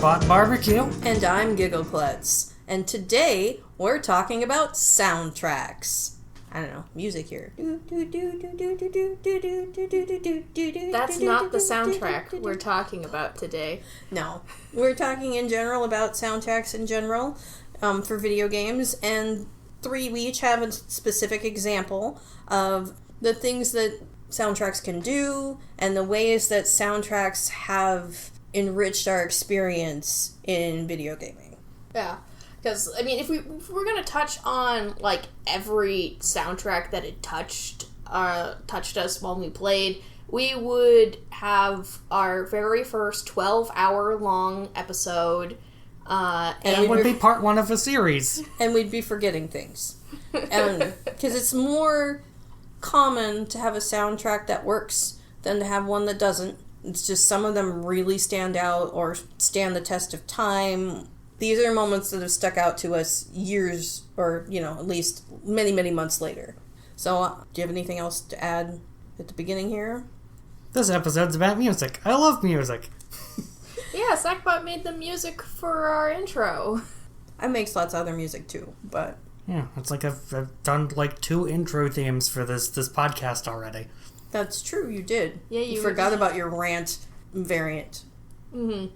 Robot Barbecue. And I'm Giggleklutz. And today, we're talking about soundtracks. I don't know, music here. That's not the soundtrack we're talking about today. No. We're talking in general about soundtracks in general for video games. And we each have a specific example of the things that soundtracks can do and the ways that soundtracks have enriched our experience in video gaming. Yeah. Because, I mean, if we're going to touch on, like, every soundtrack that had touched us while we played, we would have our very first 12-hour-long episode. And it would be part one of a series. And we'd be forgetting things. Because it's more common to have a soundtrack that works than to have one that doesn't. It's just some of them really stand out or stand the test of time. These are moments that have stuck out to us years or, at least many, many months later. So, do you have anything else to add at the beginning here? This episode's about music. I love music. Yeah, Sackbot made the music for our intro. I make lots of other music too, but... Yeah, it's like I've done like 2 intro themes for this podcast already. That's true, you did. Yeah, you forgot about your rant variant. Mm-hmm.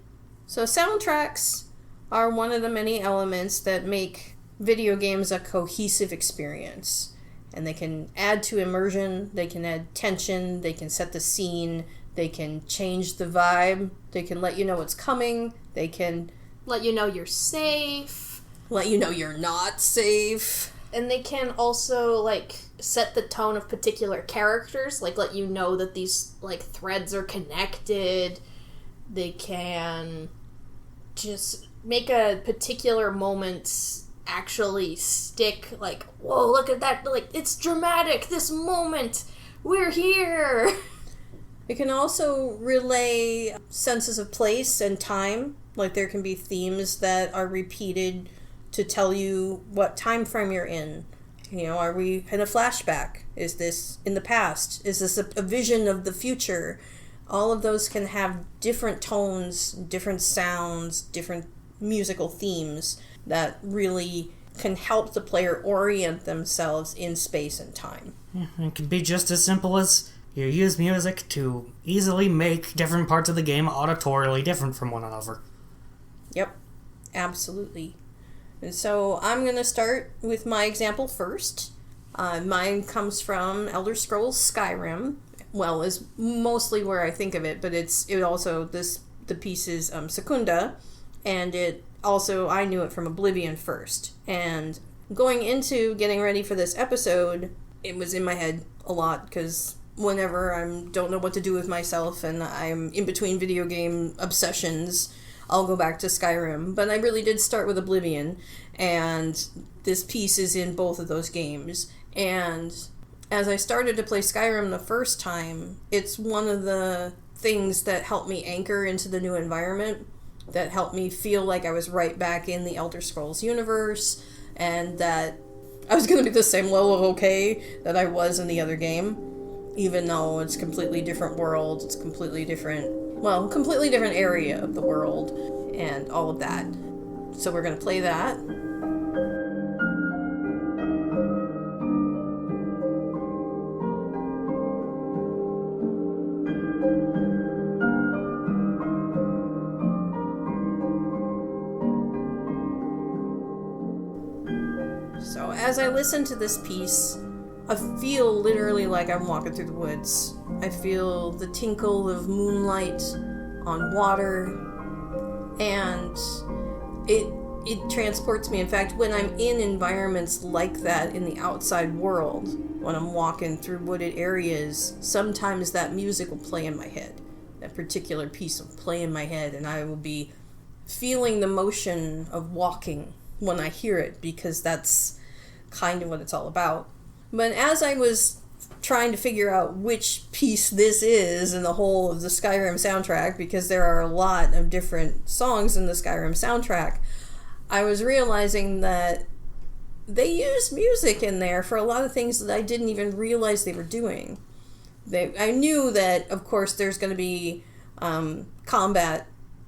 So soundtracks are one of the many elements that make video games a cohesive experience. And they can add to immersion, they can add tension, they can set the scene, they can change the vibe, they can let you know what's coming, they can... let you know you're safe. Let you know you're not safe. And they can also, like, set the tone of particular characters, like, let you know that these, like, threads are connected. They can just make a particular moment actually stick, like, whoa, look at that, like, it's dramatic, this moment, we're here. It can also relay senses of place and time, like there can be themes that are repeated to tell you what time frame you're in. Are we in a flashback? Is this in the past? Is this a vision of the future? All of those can have different tones, different sounds, different musical themes that really can help the player orient themselves in space and time. It can be just as simple as you use music to easily make different parts of the game auditorily different from one another. Yep, absolutely. And so I'm going to start with my example first. Mine comes from Elder Scrolls Skyrim. Well, is mostly where I think of it, but the piece is Secunda, and it also, I knew it from Oblivion first. And going into getting ready for this episode, it was in my head a lot, because whenever I don't know what to do with myself and I'm in between video game obsessions, I'll go back to Skyrim. But I really did start with Oblivion, and this piece is in both of those games. And as I started to play Skyrim the first time, it's one of the things that helped me anchor into the new environment, that helped me feel like I was right back in the Elder Scrolls universe, and that I was going to be the same level of okay that I was in the other game, even though it's completely different world, it's completely different area of the world, and all of that. So we're going to play that. So as I listen to this piece, I feel literally like I'm walking through the woods. I feel the tinkle of moonlight on water, and it transports me. In fact, when I'm in environments like that in the outside world, when I'm walking through wooded areas, sometimes that music will play in my head. That particular piece will play in my head, and I will be feeling the motion of walking when I hear it, because that's kind of what it's all about. But as I was trying to figure out which piece this is in the whole of the Skyrim soundtrack, because there are a lot of different songs in the Skyrim soundtrack, I was realizing that they use music in there for a lot of things that I didn't even realize they were doing. I knew that, of course, there's going to be combat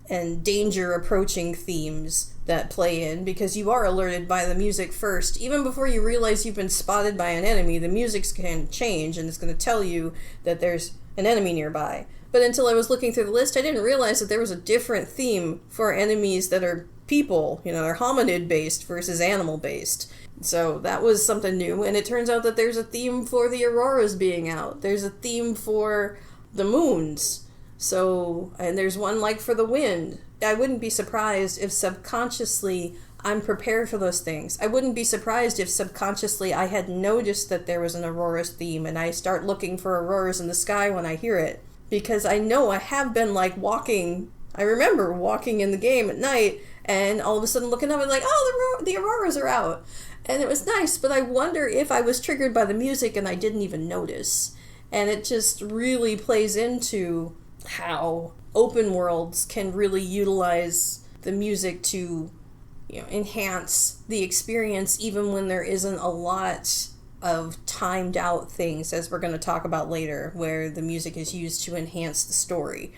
and danger approaching themes that play in, because you are alerted by the music first. Even before you realize you've been spotted by an enemy, the music's going to change and it's going to tell you that there's an enemy nearby. But until I was looking through the list, I didn't realize that there was a different theme for enemies that are people, they're hominid based versus animal based. So that was something new, and it turns out that there's a theme for the auroras being out. There's a theme for the moons. So, and there's one like for the wind. I wouldn't be surprised if subconsciously I'm prepared for those things. I wouldn't be surprised if subconsciously I had noticed that there was an auroras theme and I start looking for auroras in the sky when I hear it. Because I know I have been like walking, I remember walking in the game at night and all of a sudden looking up and like, oh, the auroras are out. And it was nice, but I wonder if I was triggered by the music and I didn't even notice. And it just really plays into how open worlds can really utilize the music to, enhance the experience even when there isn't a lot of timed out things, as we're going to talk about later, where the music is used to enhance the story.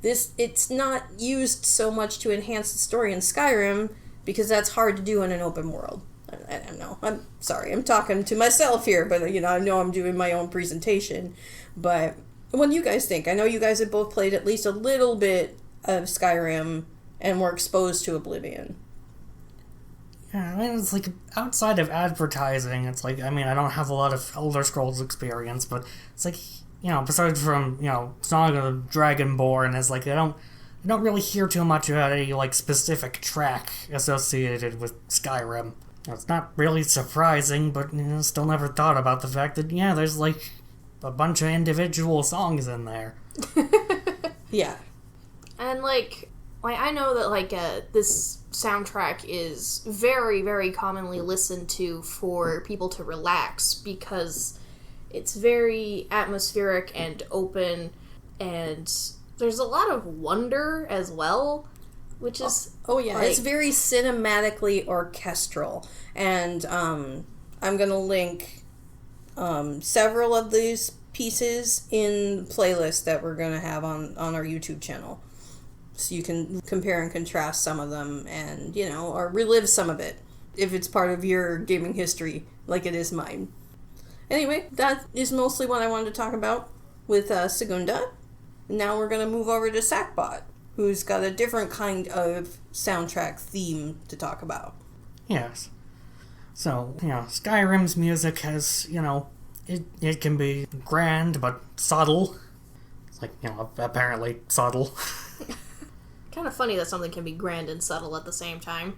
It's not used so much to enhance the story in Skyrim because that's hard to do in an open world. I don't know. I'm sorry. I'm talking to myself here, but I know I'm doing my own presentation. But what do you guys think? I know you guys have both played at least a little bit of Skyrim and were exposed to Oblivion. Yeah, it's like, outside of advertising, it's like, I don't have a lot of Elder Scrolls experience, but it's like, besides from, Song of the Dragonborn, it's like, I don't really hear too much about any, specific track associated with Skyrim. It's not really surprising, but still never thought about the fact that, there's, a bunch of individual songs in there. Yeah. And, I know that, this soundtrack is very, very commonly listened to for people to relax because it's very atmospheric and open, and there's a lot of wonder as well, which is... Oh yeah, it's very cinematically orchestral, and I'm gonna link several of these pieces in playlists that we're gonna have on our YouTube channel. So you can compare and contrast some of them and, or relive some of it if it's part of your gaming history like it is mine. Anyway, that is mostly what I wanted to talk about with Segunda. Now we're going to move over to Sackbot, who's got a different kind of soundtrack theme to talk about. Yes. So, Skyrim's music has, it can be grand but subtle. It's like, apparently subtle. Kind of funny that something can be grand and subtle at the same time.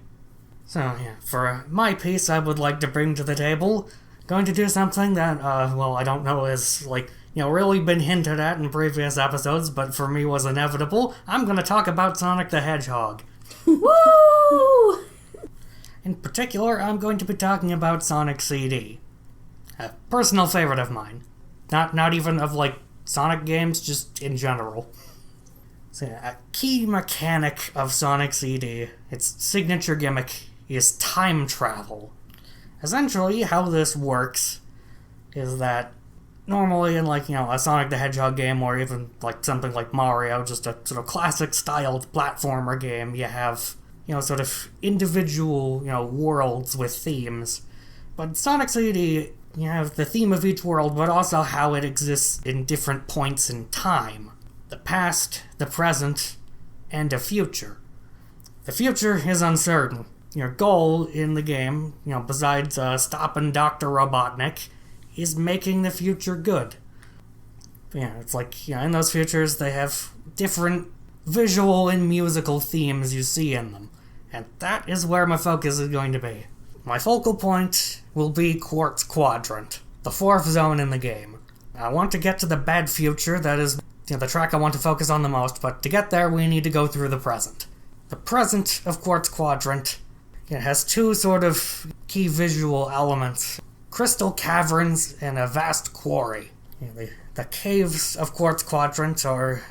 So, for my piece I would like to bring to the table, going to do something that, I don't know is, really been hinted at in previous episodes, but for me was inevitable. I'm going to talk about Sonic the Hedgehog. Woo! In particular, I'm going to be talking about Sonic CD. A personal favorite of mine. Not even of, Sonic games, just in general. So, a key mechanic of Sonic CD, its signature gimmick, is time travel. Essentially, how this works is that normally in, a Sonic the Hedgehog game, or even, something like Mario, just a sort of classic-styled platformer game, you have, sort of individual, worlds with themes. But Sonic CD, you have the theme of each world, but also how it exists in different points in time. The past, the present, and a future. The future is uncertain. Your goal in the game, besides stopping Dr. Robotnik, is making the future good. It's in those futures they have different visual and musical themes you see in them. And that is where my focus is going to be. My focal point will be Quartz Quadrant, the fourth zone in the game. I want to get to the bad future, that is the track I want to focus on the most, but to get there we need to go through the present. The present of Quartz Quadrant, it has two sort of key visual elements. Crystal caverns and a vast quarry. The caves of Quartz Quadrant are,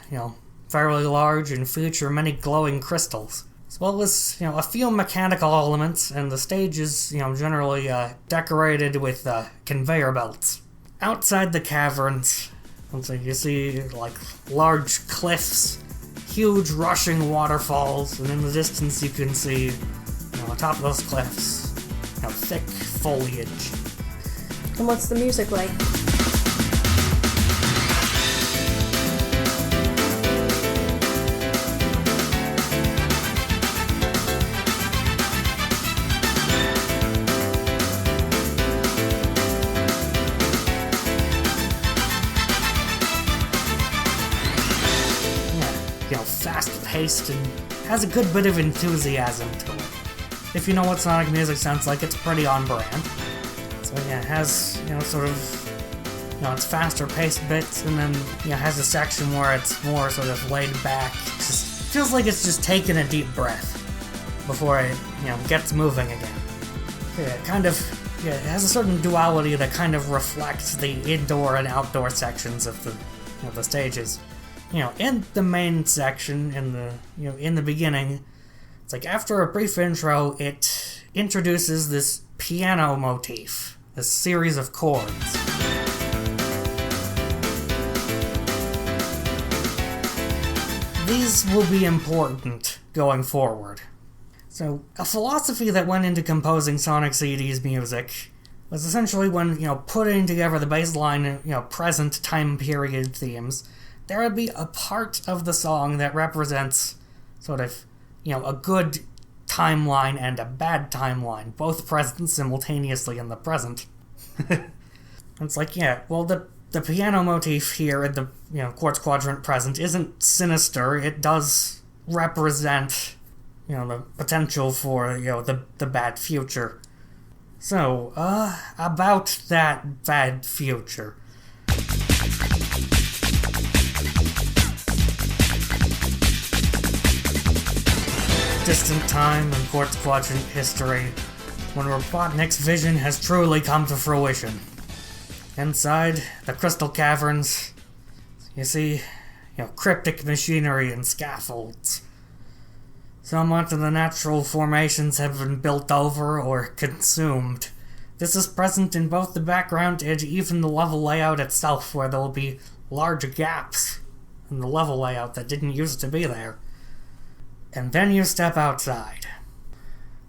fairly large and feature many glowing crystals, as well as, a few mechanical elements, and the stage is, generally decorated with conveyor belts. Outside the caverns, you see, large cliffs huge rushing waterfalls, and in the distance you can see, on top of those cliffs, thick foliage. And what's the music like? Fast-paced and has a good bit of enthusiasm to it. If you know what Sonic music sounds like, it's pretty on brand. So yeah, it has, sort of, it's faster-paced bits, and then, has a section where it's more sort of laid back. It just feels like it's just taking a deep breath before it, gets moving again. Yeah, it has a certain duality that kind of reflects the indoor and outdoor sections of the stages. In the main section, in the beginning, it's like after a brief intro, it introduces this piano motif, this series of chords. These will be important going forward. So, a philosophy that went into composing Sonic CD's music was essentially when, putting together the baseline, present time period themes, there would be a part of the song that represents sort of, a good timeline and a bad timeline, both present simultaneously in the present. It's like, the piano motif here in the, quartz quadrant present isn't sinister. It does represent, the potential for, the bad future. So, about that bad future. Distant time in Quartz Quadrant history, when Robotnik's vision has truly come to fruition. Inside the crystal caverns, you see, cryptic machinery and scaffolds. So much of the natural formations have been built over or consumed. This is present in both the background and even the level layout itself, where there will be large gaps in the level layout that didn't used to be there. And then you step outside.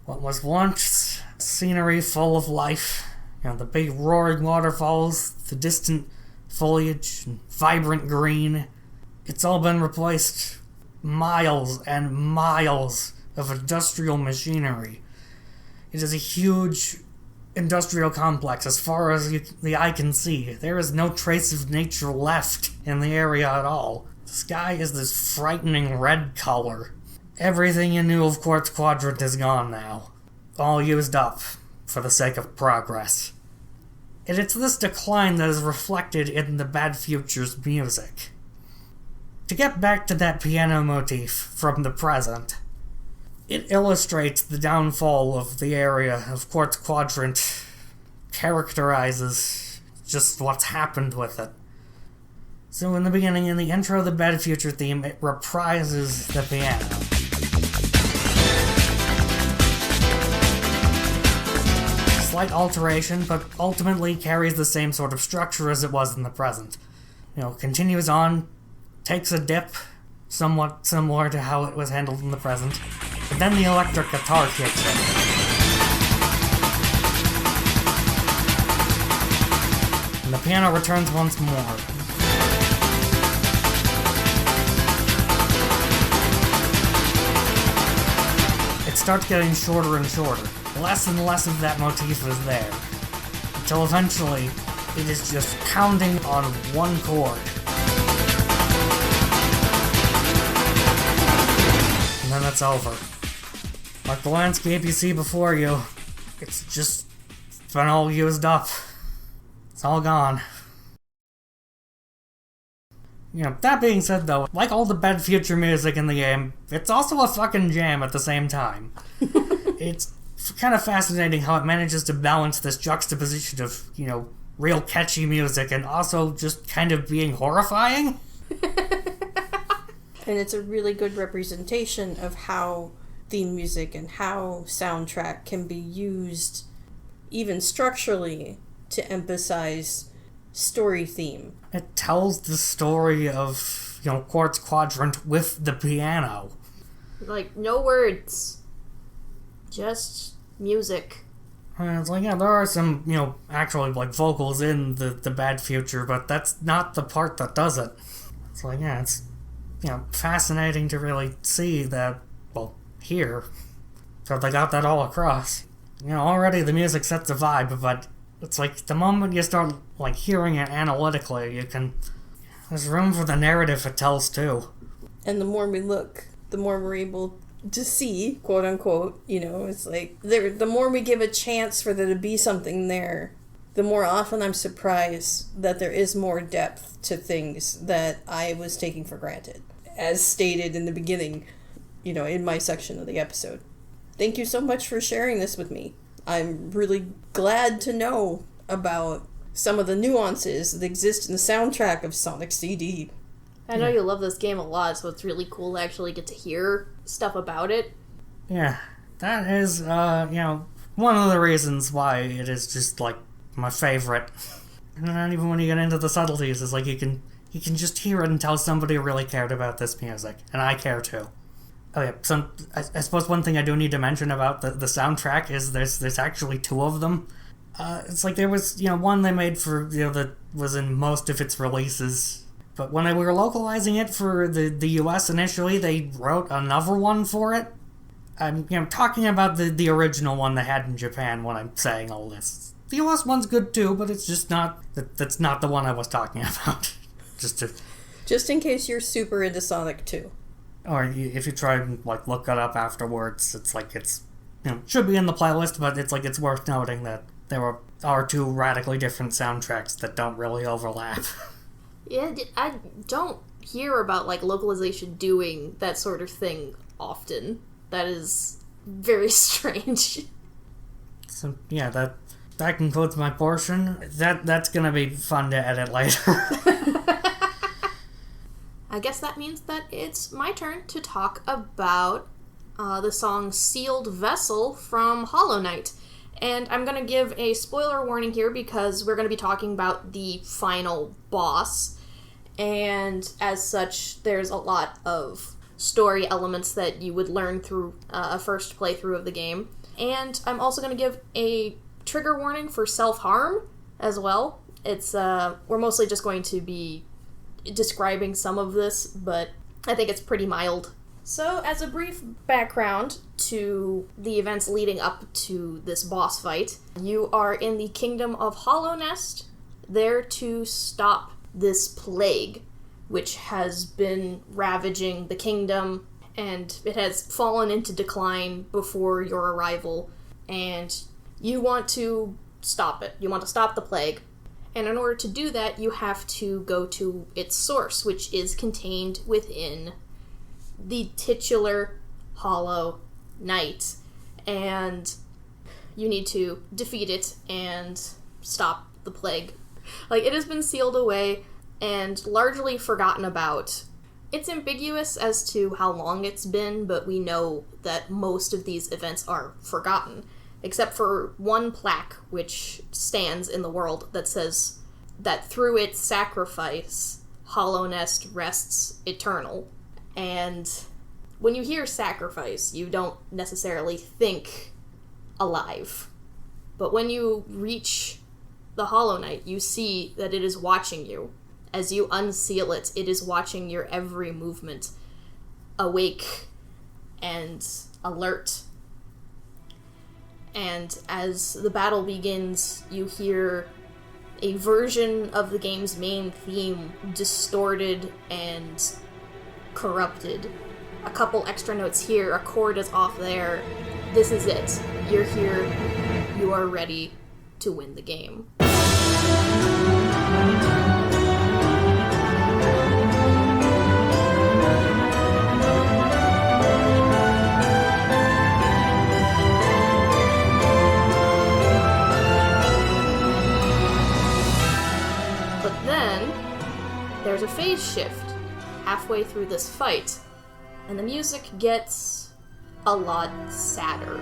What was once scenery full of life, the big roaring waterfalls, the distant foliage, and vibrant green, it's all been replaced. Miles and miles of industrial machinery. It is a huge industrial complex as far as the eye can see. There is no trace of nature left in the area at all. The sky is this frightening red color. Everything you knew of Quartz Quadrant is gone now. All used up for the sake of progress. And it's this decline that is reflected in the Bad Future's music. To get back to that piano motif from the present, it illustrates the downfall of the area of Quartz Quadrant, characterizes just what's happened with it. So in the beginning, in the intro of the Bad Future theme, it reprises the piano. Slight alteration, but ultimately carries the same sort of structure as it was in the present. Continues on, takes a dip, somewhat similar to how it was handled in the present, but then the electric guitar kicks in. And the piano returns once more. It starts getting shorter and shorter. Less and less of that motif is there, until eventually it is just pounding on one chord. And then it's over. Like the landscape you see before you, it's been all used up. It's all gone. That being said though, like all the Bad Future music in the game, it's also a fucking jam at the same time. It's kind of fascinating how it manages to balance this juxtaposition of, real catchy music and also just kind of being horrifying. And it's a really good representation of how theme music and how soundtrack can be used, even structurally, to emphasize story theme. It tells the story of, quartz quadrant with the piano. Like, no words. Just music. And it's like, yeah, there are some, actually, like, vocals in the Bad Future, but that's not the part that does it. It's like, yeah, it's, fascinating to really see that, well, here. So they got that all across. Already the music sets a vibe, but it's like the moment you start, like, hearing it analytically, there's room for the narrative it tells, too. And the more we look, the more we're able to see, quote unquote, it's like, the more we give a chance for there to be something there, the more often I'm surprised that there is more depth to things that I was taking for granted, as stated in the beginning, in my section of the episode. Thank you so much for sharing this with me. I'm really glad to know about some of the nuances that exist in the soundtrack of Sonic CD. I know you love this game a lot, so it's really cool to actually get to hear stuff about it. Yeah, that is, one of the reasons why it is just, like, my favorite. And not even when you get into the subtleties, it's like you can just hear it and tell somebody really cared about this music. And I care too. Oh yeah, so I suppose one thing I do need to mention about the soundtrack is there's actually two of them. It's like there was, one they made for, that was in most of its releases. But when they were localizing it for the US initially, they wrote another one for it. I'm talking about the original one they had in Japan when I'm saying all this. The US one's good too, but it's just not, that's not the one I was talking about. Just in case you're super into Sonic 2. Or if you try and, like, look it up afterwards, it's like it's, should be in the playlist, but it's like it's worth noting that there are two radically different soundtracks that don't really overlap. Yeah, I don't hear about, like, localization doing that sort of thing often. That is very strange. So, yeah, that concludes my portion. That's gonna be fun to edit later. I guess that means that it's my turn to talk about the song Sealed Vessel from Hollow Knight. And I'm going to give a spoiler warning here because we're going to be talking about the final boss. And as such, there's a lot of story elements that you would learn through a first playthrough of the game. And I'm also going to give a trigger warning for self-harm as well. It's we're mostly just going to be describing some of this, but I think it's pretty mild. So, as a brief background to the events leading up to this boss fight, you are in the kingdom of Hollow Nest, there to stop this plague, which has been ravaging the kingdom, and it has fallen into decline before your arrival, and you want to stop it. You want to stop the plague. And in order to do that, you have to go to its source, which is contained within the titular Hollow Knight. And you need to defeat it and stop the plague. Like, it has been sealed away and largely forgotten about. It's ambiguous as to how long it's been, but we know that most of these events are forgotten. Except for one plaque, which stands in the world, that says that through its sacrifice, Hollow Nest rests eternal. And when you hear sacrifice, you don't necessarily think alive. But when you reach the Hollow Knight, you see that it is watching you. As you unseal it, it is watching your every movement, awake and alert. And as the battle begins, you hear a version of the game's main theme distorted and corrupted. A couple extra notes here, a chord is off there. This is it. You're here. You are ready to win the game. There's a phase shift halfway through this fight, and the music gets a lot sadder.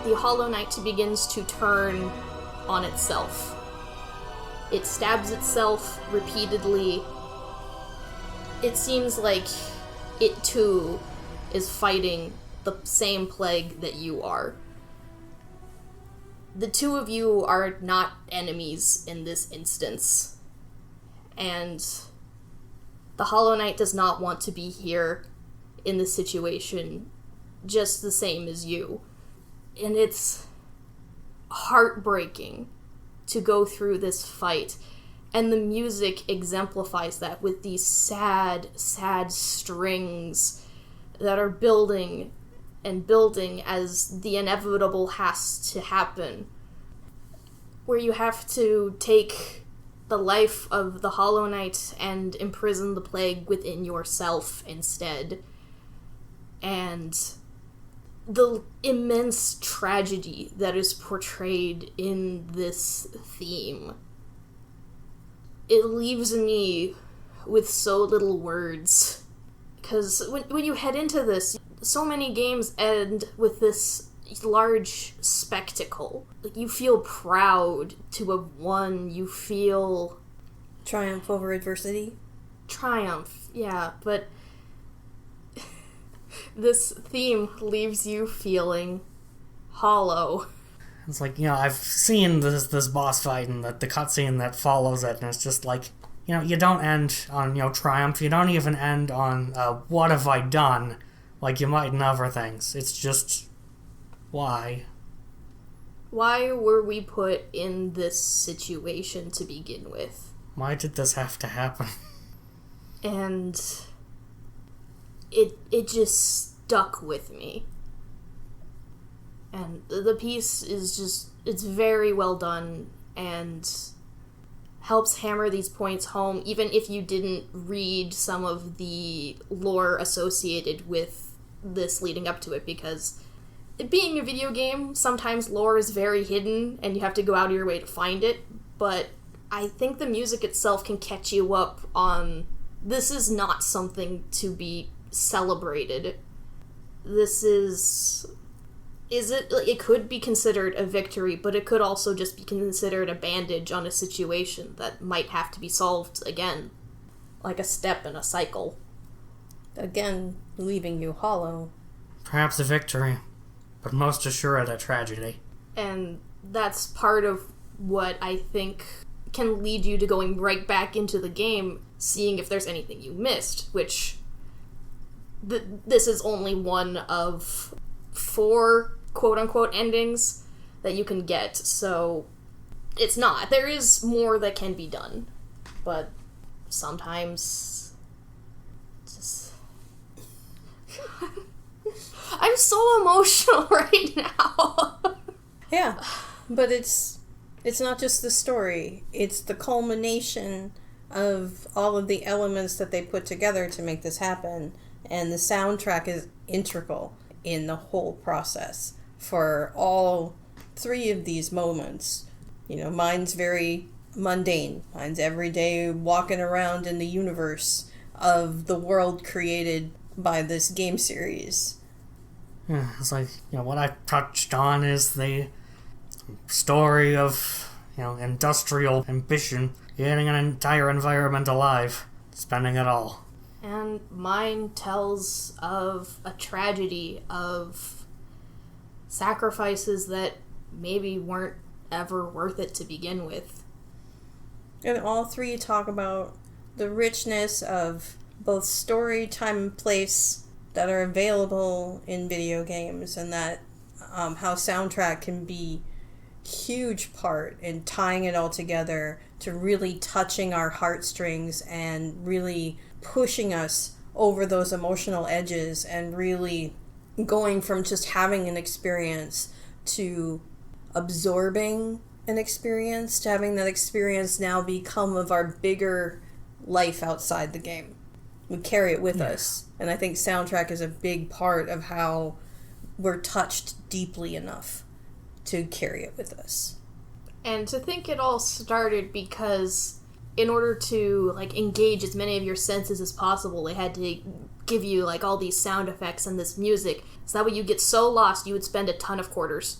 the Hollow Knight begins to turn on itself. It stabs itself repeatedly. It seems like it too is fighting the same plague that you are. The two of you are not enemies in this instance. And the Hollow Knight does not want to be here in this situation just the same as you. And it's heartbreaking to go through this fight. And the music exemplifies that with these sad, sad strings that are building and building as the inevitable has to happen. Where you have to take the life of the Hollow Knight and imprison the plague within yourself instead. And the immense tragedy that is portrayed in this theme. It leaves me with so little words. Because when you head into this, so many games end with this large spectacle. Like, you feel proud to have won. You feel... Triumph over adversity? Triumph, yeah, but... this theme leaves you feeling hollow. It's like, I've seen this boss fight and the cutscene that follows it, and it's just like, you don't end on, triumph. You don't even end on, what have I done, like you might in other things. It's just, why? Why were we put in this situation to begin with? Why did this have to happen? And it just stuck with me. And the piece is just, it's very well done and helps hammer these points home, even if you didn't read some of the lore associated with this leading up to it, because it being a video game, sometimes lore is very hidden and you have to go out of your way to find it, but I think the music itself can catch you up on, this is not something to be celebrated. This is it could be considered a victory, but it could also just be considered a bandage on a situation that might have to be solved again. Like a step in a cycle. Again, leaving you hollow. Perhaps a victory, but most assured a tragedy. And that's part of what I think can lead you to going right back into the game, seeing if there's anything you missed, which this is only one of 4 quote-unquote endings that you can get, so it's not. There is more that can be done, but sometimes just... I'm so emotional right now. Yeah, but it's not just the story. It's the culmination of all of the elements that they put together to make this happen, and the soundtrack is integral in the whole process for all 3 of these moments. Mine's very mundane. Mine's every day walking around in the universe of the world created by this game series. Yeah, it's like, what I touched on is the story of, industrial ambition, getting an entire environment alive, spending it all. And mine tells of a tragedy, of sacrifices that maybe weren't ever worth it to begin with. And all 3 talk about the richness of both story, time, and place that are available in video games, and that how soundtrack can be a huge part in tying it all together to really touching our heartstrings and really pushing us over those emotional edges and really going from just having an experience to absorbing an experience to having that experience now become of our bigger life outside the game. We carry it with us. And I think soundtrack is a big part of how we're touched deeply enough to carry it with us. And to think it all started because in order to engage as many of your senses as possible, they had to give you all these sound effects and this music, so that way you get so lost you would spend a ton of quarters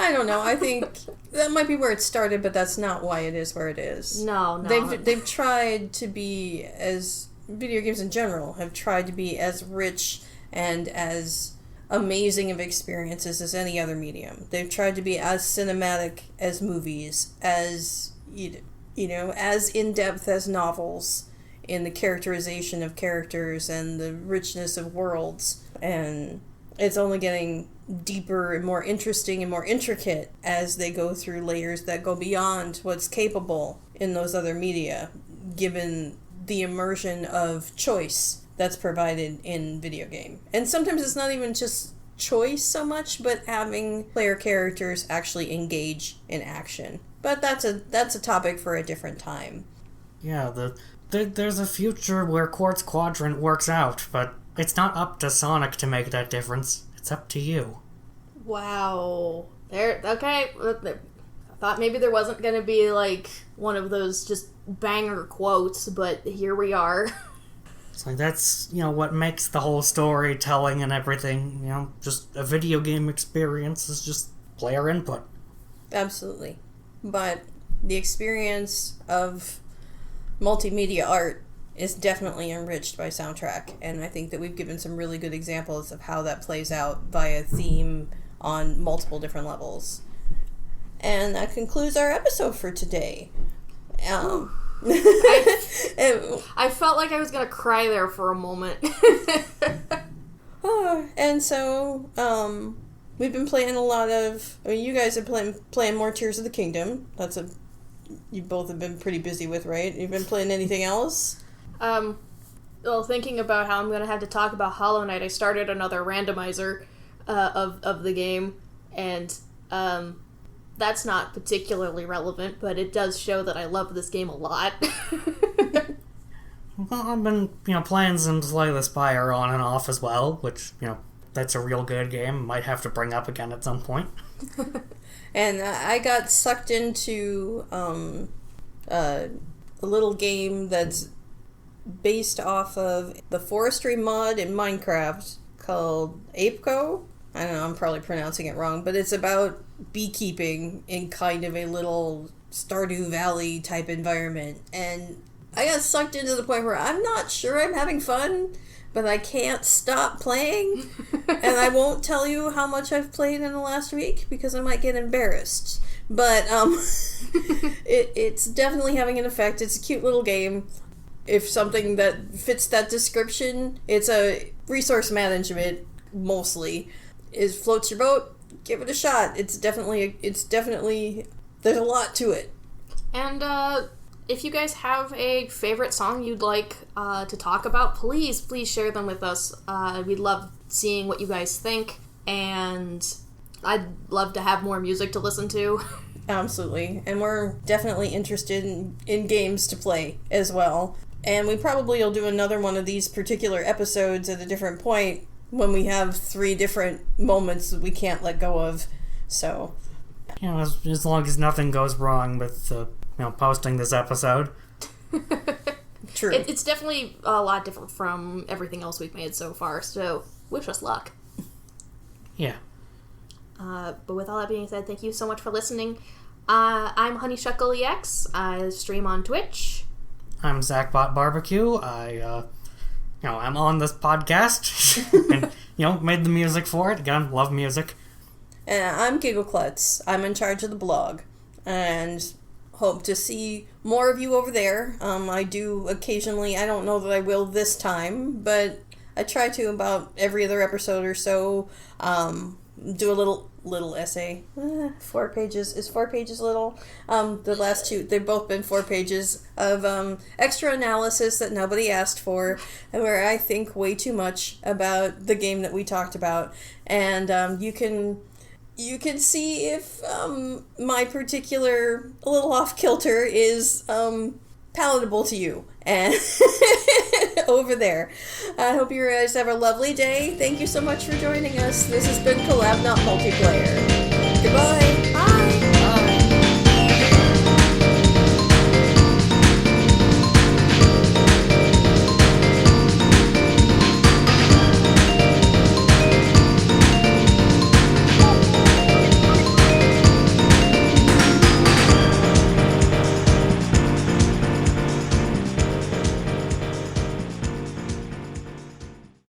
I don't know. I think that might be where it started, but that's not why it is where it is. No. They've tried to be as video games in general have tried to be as rich and as amazing of experiences as any other medium. They've tried to be as cinematic as movies, as as in-depth as novels in the characterization of characters and the richness of worlds. And it's only getting deeper and more interesting and more intricate as they go through layers that go beyond what's capable in those other media, given the immersion of choice that's provided in video game. And sometimes it's not even just choice so much, but having player characters actually engage in action. But that's a topic for a different time. Yeah, there's a future where Quartz Quadrant works out, but it's not up to Sonic to make that difference. It's up to you. Wow. Okay. I thought maybe there wasn't going to be, like, one of those just banger quotes, but here we are. It's like, that's, what makes the whole storytelling and everything, just a video game experience is just player input. Absolutely. But the experience of multimedia art is definitely enriched by soundtrack, and I think that we've given some really good examples of how that plays out via theme on multiple different levels. And that concludes our episode for today. I felt like I was gonna cry there for a moment. And so, we've been playing a lot of... you guys have playing more Tears of the Kingdom. You both have been pretty busy with, right? You've been playing anything else? Well, thinking about how I'm gonna have to talk about Hollow Knight, I started another randomizer of the game, and that's not particularly relevant, but it does show that I love this game a lot. Well, I've been, playing some Slay the Spire on and off as well, which, that's a real good game. Might have to bring up again at some point. And I got sucked into a little game that's based off of the forestry mod in Minecraft called Apeco. I don't know, I'm probably pronouncing it wrong, but it's about beekeeping in kind of a little Stardew Valley type environment. And I got sucked into the point where I'm not sure I'm having fun, but I can't stop playing. And I won't tell you how much I've played in the last week because I might get embarrassed. But it's definitely having an effect. It's a cute little game. If something that fits that description, it's a resource management mostly. Is floats your boat, give it a shot. It's definitely there's a lot to it. And if you guys have a favorite song you'd like to talk about, please share them with us. We'd love seeing what you guys think, and I'd love to have more music to listen to. Absolutely. And we're definitely interested in games to play as well. And we probably will do another one of these particular episodes at a different point when we have 3 different moments that we can't let go of. So, as long as nothing goes wrong with posting this episode. True. It's definitely a lot different from everything else we've made so far, so wish us luck. Yeah. But with all that being said, thank you so much for listening. I'm Honeyshuckleex. I stream on Twitch. I'm Zachbot Barbecue. I'm on this podcast and, made the music for it. Again, love music. And I'm Giggleklutz. I'm in charge of the blog. And hope to see more of you over there. I do occasionally, I don't know that I will this time, but I try to about every other episode or so, do a little essay. 4 pages. Is 4 pages little? The last 2, they've both been 4 pages of extra analysis that nobody asked for, and where I think way too much about the game that we talked about. And you can see if my particular a little off kilter is palatable to you. And over there. I hope you guys have a lovely day. Thank you so much for joining us. This has been Collab Not Multiplayer. Goodbye.